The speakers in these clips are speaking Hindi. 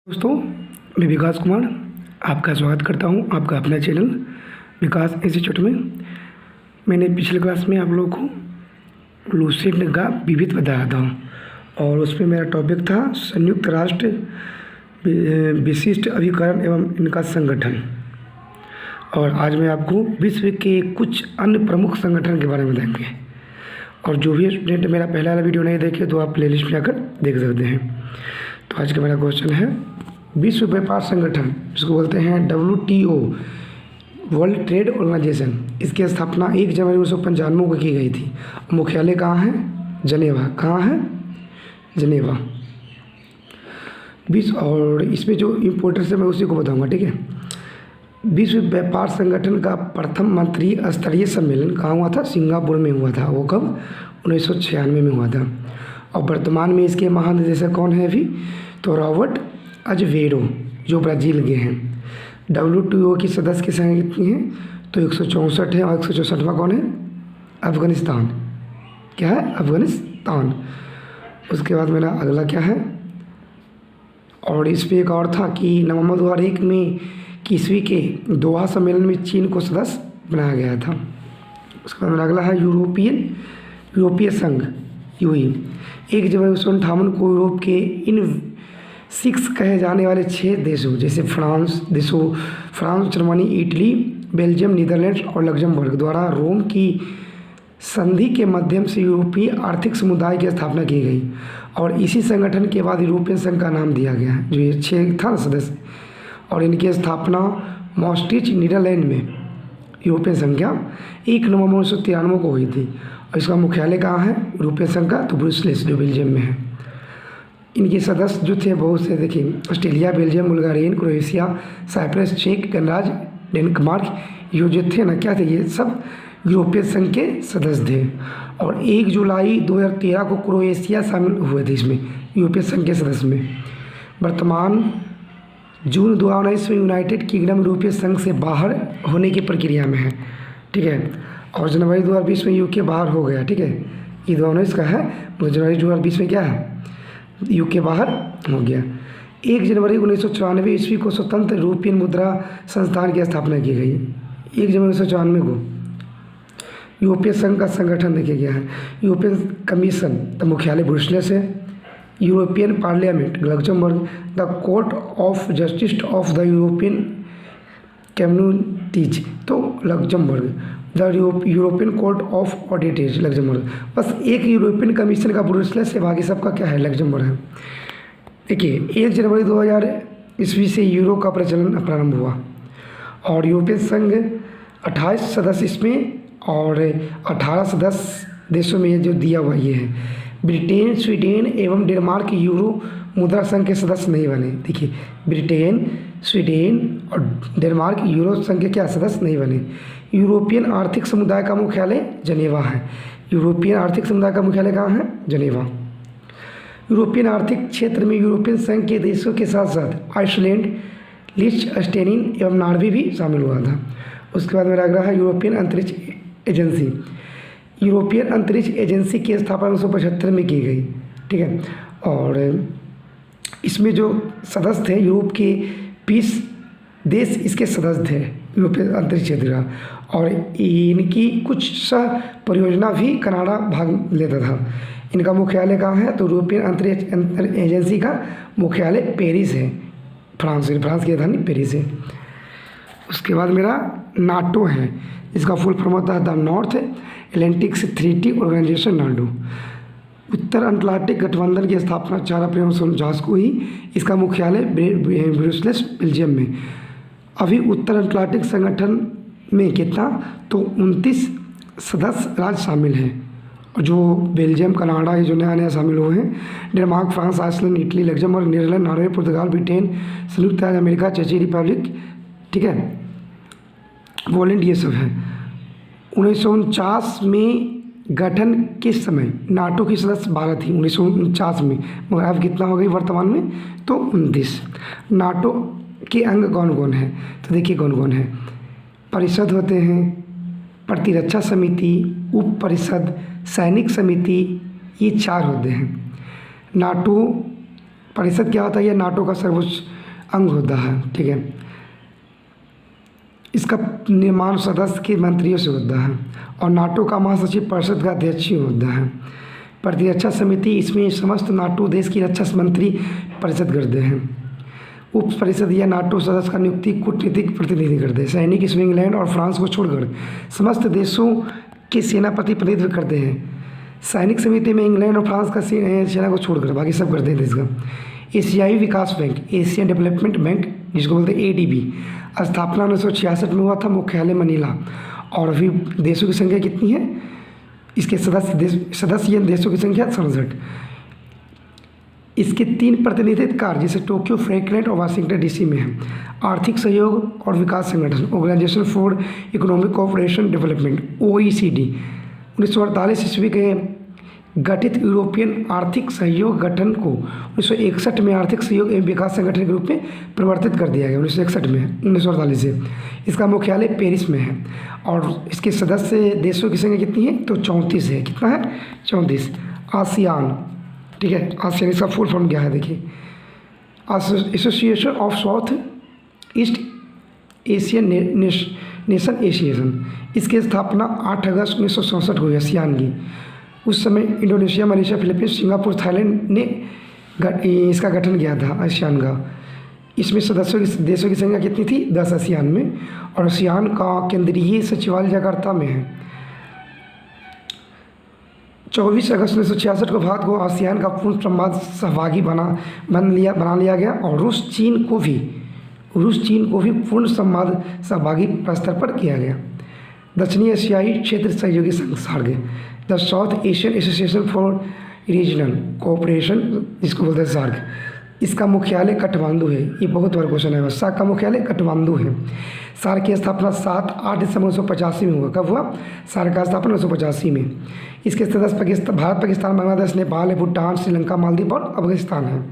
दोस्तों, मैं विकास कुमार आपका स्वागत करता हूं आपका अपना चैनल विकास इंस्टीट्यूट में। मैंने पिछले क्लास में आप लोगों को लूसेंट का विविध बताया था और उसमें मेरा टॉपिक था संयुक्त राष्ट्र विशिष्ट अभिकरण एवं इनका संगठन। और आज मैं आपको विश्व के कुछ अन्य प्रमुख संगठन के बारे में बताएंगे। और जो भी स्टूडेंट मेरा पहला वाला वीडियो नहीं देखे तो आप प्लेलिस्ट में जाकर देख सकते हैं। तो आज का मेरा क्वेश्चन है, विश्व व्यापार संगठन जिसको बोलते हैं WTO, वर्ल्ड ट्रेड ऑर्गेनाइजेशन, इसकी स्थापना 1 जनवरी 1995 को की गई थी। मुख्यालय कहाँ है? जनेवा। कहाँ है? जनेवा। विश्व और इसमें जो इम्पोर्टेंस है मैं उसी को बताऊंगा, ठीक है। विश्व व्यापार संगठन का प्रथम मंत्री स्तरीय सम्मेलन कहाँ हुआ था? सिंगापुर में हुआ था। वो कब? 1996 में हुआ था। और वर्तमान में इसके महानिदेशक कौन है अभी? तो रॉबर्ट अजवेरो, जो ब्राज़ील के हैं। WTO की सदस्य की संख्या कितनी है? तो 164 है। और 164वां कौन है? अफ़गानिस्तान। क्या है? अफ़गानिस्तान। उसके बाद मेरा अगला क्या है? और इस पर एक और था कि नवंबर 2001 में ईस्वी के दोहा सम्मेलन में चीन को सदस्य बनाया गया था। उसके बाद मेरा अगला है यूरोपीय संघ, यूई। 1 जनवरी 1958 को यूरोप के इन 6 कहे जाने वाले 6 देशों जैसे France, Germany, Italy, Belgium, Netherlands और लग्जमबर्ग द्वारा रोम की संधि के माध्यम से यूरोपीय आर्थिक समुदाय की स्थापना की गई। और इसी संगठन के बाद यूरोपियन संघ का नाम दिया गया, जो ये 6 था सदस्य। और इनकी स्थापना मॉस्ट्रिच, नीदरलैंड में यूरोपियन संघ 1 नवंबर 1993 को हुई थी। और इसका मुख्यालय कहाँ है यूरोपियन संघ का? तो ब्रुसेल्स, जो बेल्जियम में है। इनके सदस्य जो थे बहुत से, देखिए, Australia, Belgium, Bulgaria, Croatia, Cyprus, चेक गणराज्य, डेनमार्क, ये जो थे ना, क्या थे? ये सब यूरोपियन संघ के सदस्य थे। और 1 जुलाई 2013 को क्रोएशिया शामिल हुए थे इसमें, यूरोपियन संघ के सदस्य में। वर्तमान जून 2019 में यूनाइटेड किंगडम यूरोपियन संघ से बाहर होने की प्रक्रिया में है, ठीक है। और जनवरी 2020 में यूके बाहर हो गया, ठीक है। ये 2019 का है, तो जनवरी 2020 में क्या है? यूके बाहर हो गया। 1 जनवरी 1994 ईस्वी को स्वतंत्र यूरोपियन मुद्रा संस्थान की स्थापना की गई। 1 जनवरी 1994 को यूरोपीय संघ का संगठन देखिए क्या है। यूरोपियन कमीशन, तो मुख्यालय ब्रुसेल्स है। European parliament, Luxembourg. The court of justice of the European communities, तो Luxembourg. The European court of auditors, Luxembourg. बस एक यूरोपियन कमीशन का ब्रुसेल्स से, बाकी सबका क्या है? लग्जमबर्ग है। देखिए, 1 जनवरी 2000 ईस्वी से यूरो का प्रचलन प्रारंभ हुआ। और यूरोपियन संघ 28 सदस्य इसमें, और 18 सदस्य देशों में जो दिया हुआ ये है। ब्रिटेन, स्वीडन एवं डेनमार्क यूरो मुद्रा संघ के सदस्य नहीं बने। देखिए, ब्रिटेन, स्वीडन और डेनमार्क यूरो संघ के क्या सदस्य नहीं बने। यूरोपियन आर्थिक समुदाय का मुख्यालय जनेवा है। यूरोपियन आर्थिक समुदाय का मुख्यालय कहाँ है? जनेवा। यूरोपियन आर्थिक क्षेत्र में यूरोपियन संघ के देशों के साथ साथ आइसलैंड, लिechtenstein एवं नॉर्वे भी शामिल हुआ था। उसके बाद मेरा अगला है यूरोपियन अंतरिक्ष एजेंसी। यूरोपियन अंतरिक्ष एजेंसी की स्थापना 1975 में की गई, ठीक है। और इसमें जो सदस्य थे, यूरोप के 20 देश इसके सदस्य थे यूरोपियन अंतरिक्ष क्षेत्र का। और इनकी कुछ परियोजना भी कनाडा भाग लेता था। इनका मुख्यालय कहाँ है? तो यूरोपियन अंतरिक्ष एजेंसी का मुख्यालय पेरिस है, फ्रांस की राजधानी पेरिस है। उसके बाद मेरा नाटो है, इसका फुल फॉर्म होता है the North Atlantic Treaty Organisation, NATO. उत्तर अटलांटिक गठबंधन की स्थापना 4 अप्रैल 1949 को हुई। इसका मुख्यालय ब्रुसेल्स, बेल्जियम में। अभी उत्तर अटलांटिक संगठन में कितना? तो 29 सदस्य राज्य शामिल हैं, जो बेल्जियम, कनाडा, ये जो नया शामिल हुए हैं। Denmark, France, Iceland, Italy, Luxembourg, Netherland, Norway, पुर्तगाल, ब्रिटेन, संयुक्त राज्य अमेरिका, चेक रिपब्लिक, ठीक है, पोलैंड, ये सब है। 1949 में गठन के समय नाटो की सदस्य 12 थी 1949 में, मगर अब कितना हो गई वर्तमान में? तो 29। नाटो के अंग कौन कौन है? तो देखिए कौन कौन है। परिषद होते हैं, प्रतिरक्षा समिति, उप परिषद, सैनिक समिति, ये 4 होते हैं। नाटो परिषद क्या होता है? ये नाटो का सर्वोच्च अंग होता है, ठीक है। इसका निर्माण सदस्य के मंत्रियों से होता है और नाटो का महासचिव परिषद का अध्यक्ष ही होता है। प्रतिरक्षा समिति, इसमें समस्त नाटो देश की रक्षा मंत्री परिषद करते हैं। उप परिषद या नाटो सदस्य का नियुक्ति कूटनीतिक प्रतिनिधि करते हैं। सैनिक इसमें इंग्लैंड और फ्रांस को छोड़कर समस्त देशों के सेनापति प्रतिनिधित्व करते हैं। सैनिक समिति में इंग्लैंड और फ्रांस का सेना को छोड़कर बाकी सब करते हैं देश का। एशियाई विकास बैंक, एशियन डेवलपमेंट बैंक जिसको बोलते हैं ADB, स्थापना 1966 में हुआ था, मुख्यालय मनीला। और अभी देशों की संख्या कितनी है? इसके सदस्य देशों की संख्या 67। इसके 3 प्रतिनिधित्व कार्य जैसे टोक्यो, फ्रैंकफर्ट और वाशिंगटन DC में है। आर्थिक सहयोग और विकास संगठन, Organisation for Economic Cooperation Development, OECD, 1948 ईस्वी के गठित यूरोपियन आर्थिक सहयोग गठन को 1961 में आर्थिक सहयोग एवं विकास संगठन के रूप में परिवर्तित कर दिया गया। 1961 में, 1948 से। इसका मुख्यालय पेरिस में है और इसके सदस्य देशों की संख्या कितनी है? तो 34 है। कितना है? 34। आसियान, ठीक है। आसियान इसका फुल फॉर्म क्या है? देखिए, association of south east Asian nation एशिएशन। इसकी स्थापना 8 अगस्त 1967 को हुई आसियान की। उस समय Indonesia, Malaysia, Philippines, Singapore, Thailand ने इसका गठन किया था आसियान का। इसमें देशों की संख्या कितनी थी? 10 आसियान में। और आसियान का केंद्रीय सचिवालय जकार्ता में है। 24 अगस्त 1966 को भारत को आसियान का पूर्ण संवाद सहभागी बना लिया गया और रूस चीन को भी पूर्ण संवाद सहभागी स्तर पर किया गया। दक्षिणी एशियाई क्षेत्र सहयोगी संघ SAARC, the South Asian Association for Regional Cooperation जिसको बोलते हैं सार्क, इसका मुख्यालय काठमांडू है। ये बहुत बार क्वेश्चन है। सार्क का मुख्यालय काठमांडू है। सार्क की स्थापना 7-8 दिसंबर 1985 में हुआ। कब हुआ? सार्क का स्थापना 1985 में। इसके सदस्य भारत, पाकिस्तान, बांग्लादेश, नेपाल, भूटान, श्रीलंका, मालदीव और अफगानिस्तान है।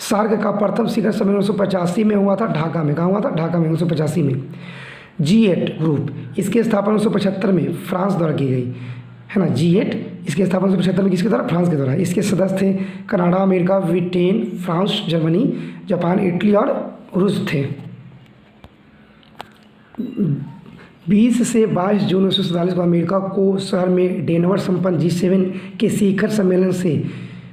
सार्क का प्रथम शिखर सम्मेलन 1985 में हुआ था, ढाका में। कहाँ हुआ था? ढाका में, 1985 में। G8 ग्रुप, इसकी स्थापना 1975 में फ्रांस द्वारा की गई है ना। G8 इसकी स्थापना 1975 में किसके द्वारा? फ्रांस के द्वारा। इसके सदस्य थे Canada, America, Britain, France, Germany, Japan, Italy और रूस थे। 20 से 22 जून 1947 को अमेरिका को शहर में डेनवर संपन्न G7 के शिखर सम्मेलन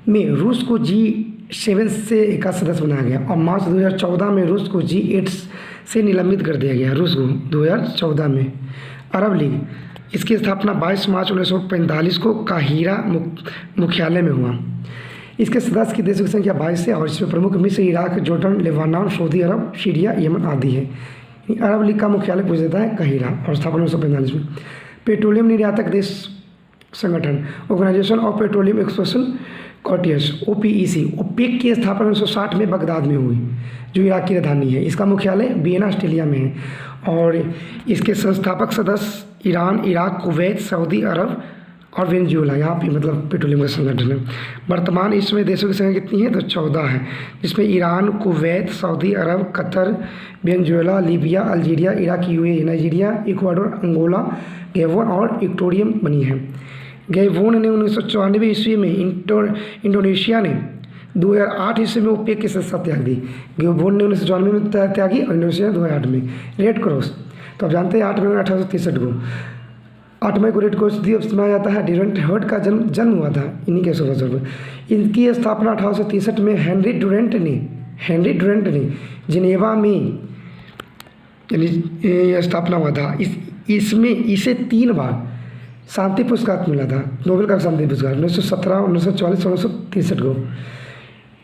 में रूस को G7 से का सदस्य बनाया गया और मार्च 2014 में रूस को G8 से निलंबित कर दिया गया। रूस को 2014 में। अरब लीग, इसकी स्थापना 22 मार्च 1945 को काहिरा मुख्यालय में हुआ। इसके सदस्य की देशों की संख्या 22 है और इसमें प्रमुख मिस्र, इराक, जॉर्डन, लेबानन, सऊदी अरब, सीरिया, यमन आदि है। अरब लीग का मुख्यालय पूछ देता है काहिरा और स्थापना 1945 में। पेट्रोलियम निर्यातक देश संगठन, organisation of petroleum exploration कॉर्टियस, OPEC, OPEC की स्थापना 1960 में बगदाद में हुई जो इराक की राजधानी है। इसका मुख्यालय वियना, ऑस्ट्रेलिया में है और इसके संस्थापक सदस्य ईरान, इराक, कुवैत, सऊदी अरब और वेनेजुएला, यहाँ पे मतलब पेट्रोलियम का संगठन है। वर्तमान इसमें देशों की संख्या कितनी है? तो 14 है, जिसमें Iran, Kuwait, Saudi Arab, Qatar, Venezuela, Libya, Algeria, Iraq, UAE, Nigeria, Ecuador, Angola, Gabon और इक्वेटोरियम बनी है। गैबोन ने 1994 ईस्वी में इंडोनेशिया ने 2008 ईस्वी में ओपेक की सदस्यता त्याग दी। गैबोन ने 1994 में त्यागी और इंडोनेशिया ने 2008 में। रेड क्रॉस, तो आप जानते हैं 8 मई 1863 को 8 मई को रेड क्रॉस दिवस मनाया जाता है। ड्यूरेंट हर्ट का जन्म हुआ था इन्हीं के शुभ अवसर पर। इनकी स्थापना 1863 में हेनरी ड्यूरेंट ने जिनेवा में स्थापना हुआ था। इसमें इसे 3 बार शांति पुरस्कार मिला था, नोबेल का शांति पुरस्कार 1917, 1944 और 1963 को।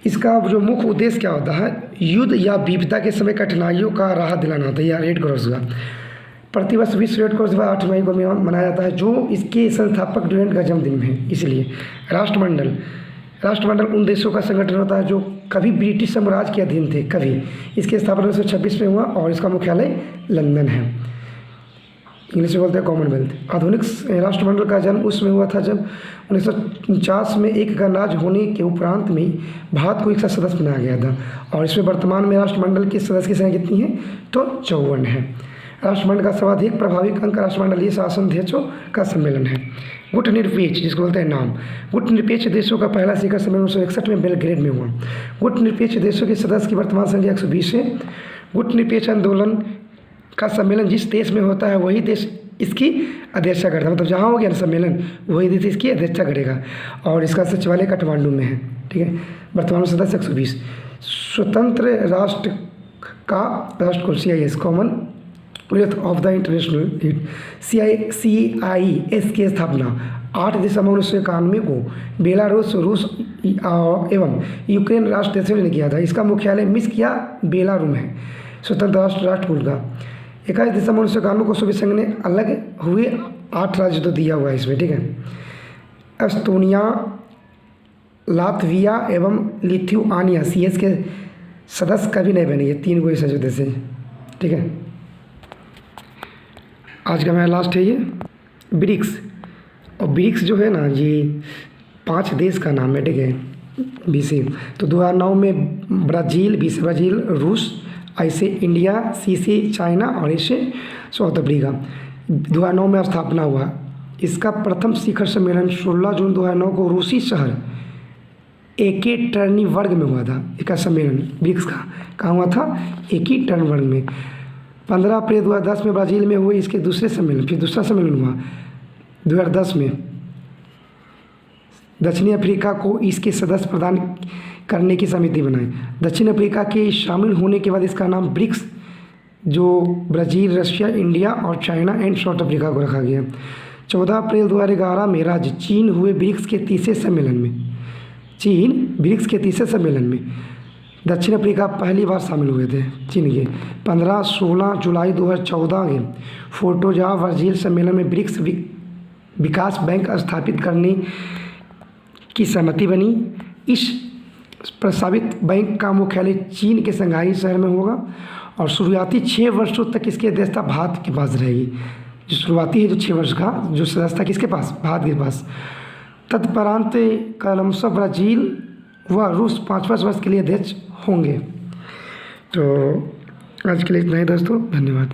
इसका जो मुख्य उद्देश्य क्या होता है? युद्ध या विपदा के समय कठिनाइयों का राहत दिलाना होता है या रेड क्रॉस का। प्रतिवर्ष विश्व रेड क्रॉस 8 मई को मनाया जाता है जो इसके संस्थापक ड्यूरेंट का जन्मदिन है। इसलिए राष्ट्रमंडल उन देशों का संगठन होता है जो कभी ब्रिटिश साम्राज्य के अधीन थे, कभी। इसकी स्थापना 1926 में हुआ और इसका मुख्यालय लंदन है। इंग्लिश में बोलते हैं कॉमनवेल्थ। आधुनिक राष्ट्रमंडल का जन्म उसमें हुआ था जब 1949 में एक गणराज्य होने के उपरांत में भारत को एक सदस्य बनाया गया था और इसमें वर्तमान में राष्ट्रमंडल के सदस्य की संख्या कितनी है? तो 54 है। राष्ट्रमंडल का सर्वाधिक प्रभावी अंग राष्ट्रमंडलीय शासनाध्यक्षों का सम्मेलन है। गुटनिरपेक्ष जिसको बोलते हैं नाम, गुटनिरपेक्ष देशों का पहला शिखर सम्मेलन 1961 में बेलग्रेड में हुआ। गुटनिरपेक्ष देशों के सदस्य की वर्तमान संख्या 120 है। गुटनिरपेक्ष आंदोलन का सम्मेलन जिस देश में होता है वही देश इसकी अध्यक्षता करता है, मतलब जहाँ हो गया ना सम्मेलन वही देश इसकी अध्यक्षता करेगा, और इसका सचिवालय काठमांडू में है। ठीक है, वर्तमान सदस्य 120। स्वतंत्र राष्ट्र का राष्ट्रकुल CIS Commonwealth of the international CIS की स्थापना 8 दिसंबर 1991 को बेलारूस, रूस एवं यूक्रेन राष्ट्र देशों ने किया था। इसका मुख्यालय मिन्स्क या बेलारूम है। स्वतंत्र राष्ट्रकुल का 21 दिसंबर 1991 को सोवियत संघ ने अलग हुए 8 राज्य तो दिया हुआ है इसमें। ठीक है, एस्टोनिया, लातविया एवं लिथुआनिया CS के सदस्य कभी नहीं बने, ये 3 कोई सदस्य देश हैं। ठीक है, आज का मेरा लास्ट है ये ब्रिक्स। और ब्रिक्स जो है ना ये 5 देश का नाम है। ठीक है, BC तो 2009 में ब्राज़ील, B से ब्राज़ील, रूस, I से इंडिया, C से चाइना और A से साउथ अफ्रीका। 2009 में स्थापना हुआ। इसका प्रथम शिखर सम्मेलन 16 जून 2009 को रूसी शहर एकेटर्नबर्ग में हुआ था। इसका सम्मेलन ब्रिक्स का कहाँ हुआ था? एकेटर्नबर्ग में। 15 अप्रैल 2010 में ब्राज़ील में हुए इसके दूसरे सम्मेलन, फिर दूसरा सम्मेलन हुआ 2010 में। दक्षिण अफ्रीका को इसके सदस्य प्रदान करने की समिति बनाई। दक्षिण अफ्रीका के शामिल होने के बाद इसका नाम ब्रिक्स, जो ब्राज़ील, रशिया, इंडिया और चाइना एंड साउथ अफ्रीका को रखा गया। 14 अप्रैल 2011 में राज्य चीन हुए ब्रिक्स के तीसरे सम्मेलन में। चीन ब्रिक्स के तीसरे सम्मेलन में दक्षिण अफ्रीका पहली बार शामिल हुए थे चीन के। 15-16 जुलाई 2014 के फोर्टोजा ब्राज़ील सम्मेलन में ब्रिक्स विकास बैंक स्थापित करने की सहमति बनी। इस प्रस्तावित बैंक का मुख्यालय चीन के शंघाई शहर में होगा और शुरुआती 6 वर्षों तक इसकी अध्यक्षता भारत के पास रहेगी। जो शुरुआती है जो 6 वर्ष का जो सदस्यता किसके पास? भारत के पास। तत्परांत क्रमशः ब्राज़ील व रूस 5-5 वर्ष के लिए अध्यक्ष होंगे। तो आज के लिए इतना ही दोस्तों, धन्यवाद।